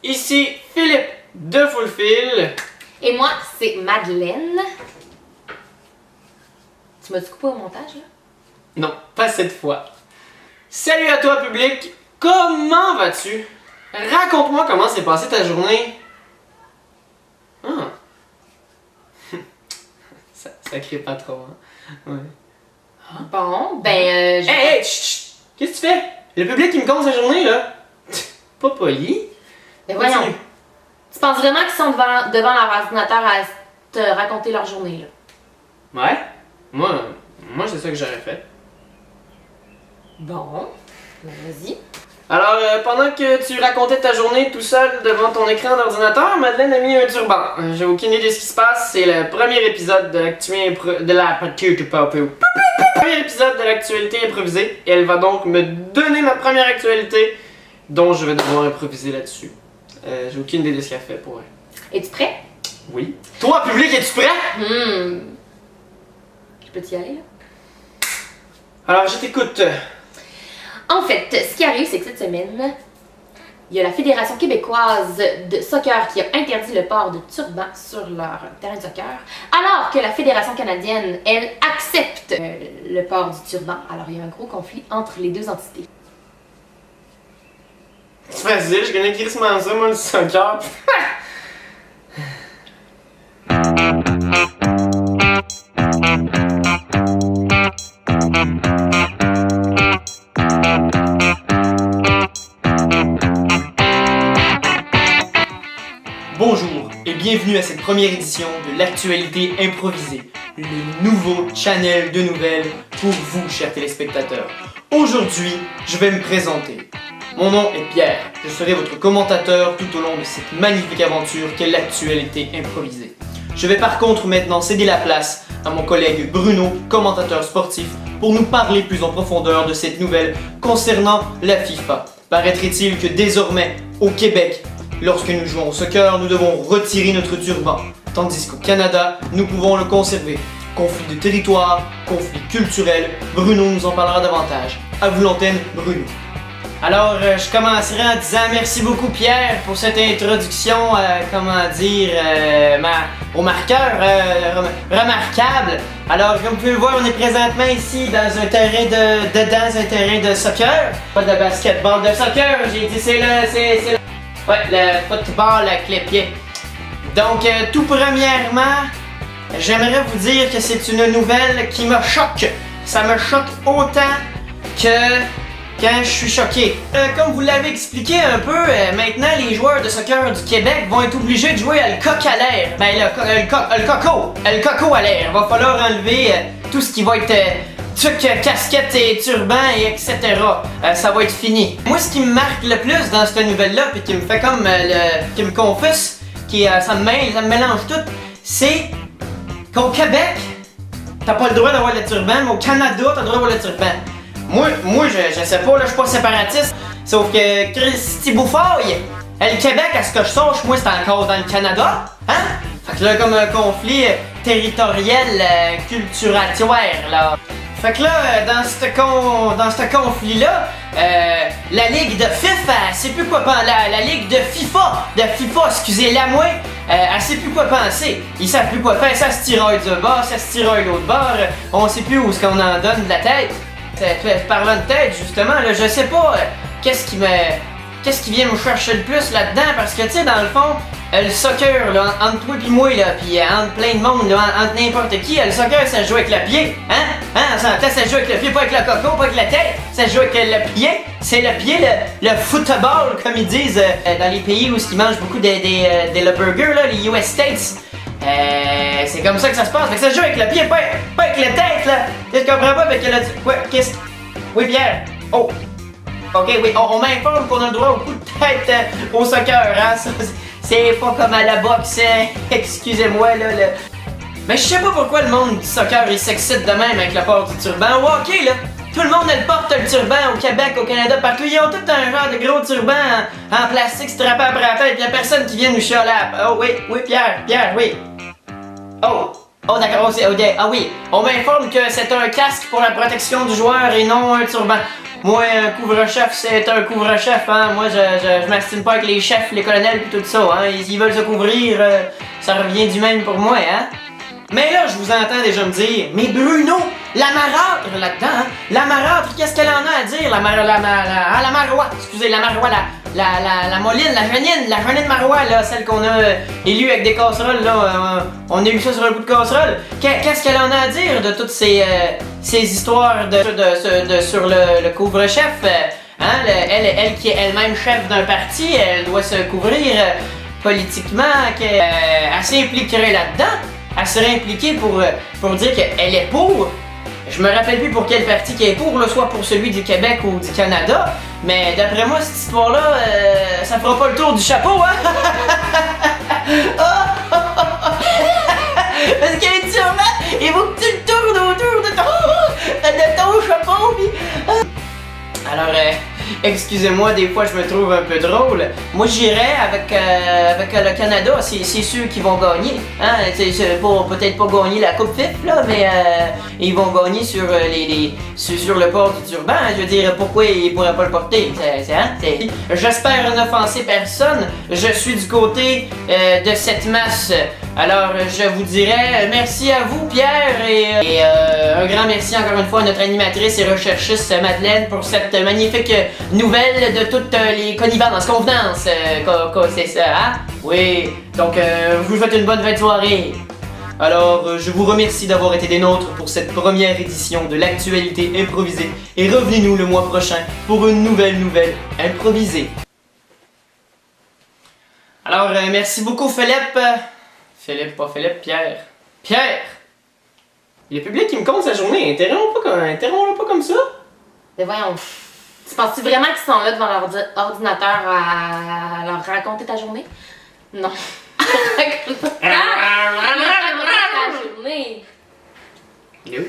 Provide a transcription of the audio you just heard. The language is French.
Ici Philippe de Fulfil. Et moi, c'est Madeleine. Tu m'as-tu coupé au montage, là? Non, pas cette fois. Salut à toi, public! Comment vas-tu? Raconte-moi comment s'est passée ta journée. Ah. ça crie pas trop, hein? Ouais. Bon, Hey, chut! Qu'est-ce que tu fais? Le public qui me compte sa journée, là? Pas poli. Ben voyons. Continue. Tu penses vraiment qu'ils sont devant leur ordinateur à te raconter leur journée, là? Ouais? Moi c'est ça que j'aurais fait. Bon, ben vas-y. Alors, pendant que tu racontais ta journée tout seul devant ton écran d'ordinateur, Madeleine a mis un turban. J'ai aucune idée de ce qui se passe, c'est le premier épisode de l'actualité improvisée. Et elle va donc me donner ma première actualité, dont je vais devoir improviser là-dessus. J'ai aucune idée de ce qu'elle fait pour elle. Es-tu prêt? Oui. Toi, public, es-tu prêt? Je peux t'y aller, là? Alors, je t'écoute. En fait, ce qui arrive, c'est que cette semaine, il y a la Fédération québécoise de soccer qui a interdit le port de turban sur leur terrain de soccer, alors que la Fédération canadienne, elle, accepte le port du turban. Alors, il y a un gros conflit entre les deux entités. C'est facile, je connais crissement ça, moi, le soccer. Bonjour et bienvenue à cette première édition de l'actualité improvisée, le nouveau channel de nouvelles pour vous, chers téléspectateurs. Aujourd'hui, je vais me présenter. Mon nom est Pierre, je serai votre commentateur tout au long de cette magnifique aventure qu'est l'actualité improvisée. Je vais par contre maintenant céder la place à mon collègue Bruno, commentateur sportif, pour nous parler plus en profondeur de cette nouvelle concernant la FIFA. Paraîtrait-il que désormais, au Québec, lorsque nous jouons au soccer, nous devons retirer notre turban, tandis qu'au Canada, nous pouvons le conserver. Conflit de territoire, conflit culturel, Bruno nous en parlera davantage. À vous l'antenne, Bruno. Alors, je commencerai en disant merci beaucoup Pierre pour cette introduction, au marqueur remarquable. Alors, comme vous pouvez le voir, on est présentement ici dans un terrain dans un terrain de soccer. Pas de basketball, de soccer, j'ai dit c'est le football avec les pieds. Donc, tout premièrement, j'aimerais vous dire que c'est une nouvelle qui me choque. Ça me choque autant que quand je suis choqué. Comme vous l'avez expliqué un peu, maintenant les joueurs de soccer du Québec vont être obligés de jouer à le coq à l'air. Ben le coco à l'air. Va falloir enlever tout ce qui va être casquette et turban et etc. Ça va être fini. Moi ce qui me marque le plus dans cette nouvelle-là, puis qui me fait comme qui me confuse, ça me mélange tout, c'est qu'au Québec, t'as pas le droit d'avoir le turban, mais au Canada, t'as le droit d'avoir le turban. Moi, je sais pas, là, je suis pas séparatiste, sauf que Christy Boufaille, le Québec, à ce que je sache, moi, c'est encore dans le Canada, hein? Fait que là, comme un conflit territorial, culturatoire, là. Fait que là, dans ce conflit-là, la Ligue de FIFA, elle sait plus quoi penser, la Ligue de FIFA, excusez-la moi, elle sait plus quoi penser. Ils savent plus quoi faire, ça se tiraille d'un bord, ça se tiraille de l'autre bord, on sait plus où est-ce qu'on en donne de la tête. Parlant de tête, justement, là, je sais pas qu'est-ce qui vient me chercher le plus là-dedans, parce que, tu sais, dans le fond, le soccer, là, entre toi et moi, là, pis entre plein de monde, là, entre n'importe qui, le soccer, ça se joue avec le pied, hein? On s'entend, ça se joue avec le pied, pas avec le coco, pas avec la tête, ça se joue avec le pied, c'est le pied, le football, comme ils disent dans les pays où ils mangent beaucoup des burgers, là, les US States. C'est comme ça que ça se passe. Fait que ça se joue avec le pied, pas avec la tête, là. Tu comprends pas avec le... Ouais, qu'est-ce... Oui, Pierre. Oh. Ok, oui, on m'informe qu'on a le droit au coup de tête au soccer, hein. C'est pas comme à la boxe, excusez-moi, là. Mais je sais pas pourquoi le monde du soccer, il s'excite de même avec le port du turban. Au hockey, là. Tout le monde, elle porte le turban au Québec, au Canada, partout. Ils ont tout un genre de gros turban en plastique strappé après la tête. Y'a personne qui vient nous chialer. Oh oui, Pierre, oui. Oh d'accord, ah oui, on m'informe que c'est un casque pour la protection du joueur et non un turban. Moi, un couvre-chef, c'est un couvre-chef, hein. Moi, je m'astine pas avec les chefs, les colonels et tout ça, hein. Ils veulent se couvrir, ça revient du même pour moi, hein. Mais là, je vous entends déjà me dire, mais Bruno, la marâtre là-dedans, hein? La marâtre, qu'est-ce qu'elle en a à dire? La marois, excusez, la marois, la moline, la jeanine marois, là, celle qu'on a élue avec des casseroles, là, on a eu ça sur un bout de casserole. Qu'est-ce qu'elle en a à dire de toutes ces histoires sur le couvre-chef? Hein? Elle qui est elle-même chef d'un parti, elle doit se couvrir politiquement, elle s'impliquerait là-dedans. Elle serait impliquée pour dire qu'elle est pour. Je me rappelle plus pour quel parti qu'elle est pour, là, soit pour celui du Québec ou du Canada. Mais d'après moi, cette histoire-là, ça fera pas le tour du chapeau, hein? Parce que sûrement, il faut que tu le tournes autour de ton chapeau, pis... Alors, excusez-moi, des fois je me trouve un peu drôle. Moi j'irais avec le Canada, c'est ceux qui vont gagner. Hein? C'est peut-être pas gagner la Coupe FIF, là, mais ils vont gagner sur sur le port du turban. Je veux dire, pourquoi ils pourraient pas le porter? J'espère n'offenser personne. Je suis du côté de cette masse. Alors, je vous dirais merci à vous, Pierre, et un grand merci encore une fois à notre animatrice et recherchiste Madeleine pour cette magnifique nouvelle de toutes les connivences, convenances, c'est ça, hein? Oui, donc je vous souhaite une bonne fin de soirée. Alors, je vous remercie d'avoir été des nôtres pour cette première édition de l'actualité improvisée et revenez-nous le mois prochain pour une nouvelle improvisée. Alors, merci beaucoup, Philippe. Philippe, pas Philippe, Pierre. Pierre! Le public qui me compte sa journée, interromps-le pas comme ça. Mais voyons, tu penses-tu vraiment qu'ils sont là devant leur ordinateur à leur raconter ta journée? Non. Raconte pas ta journée! Il est où?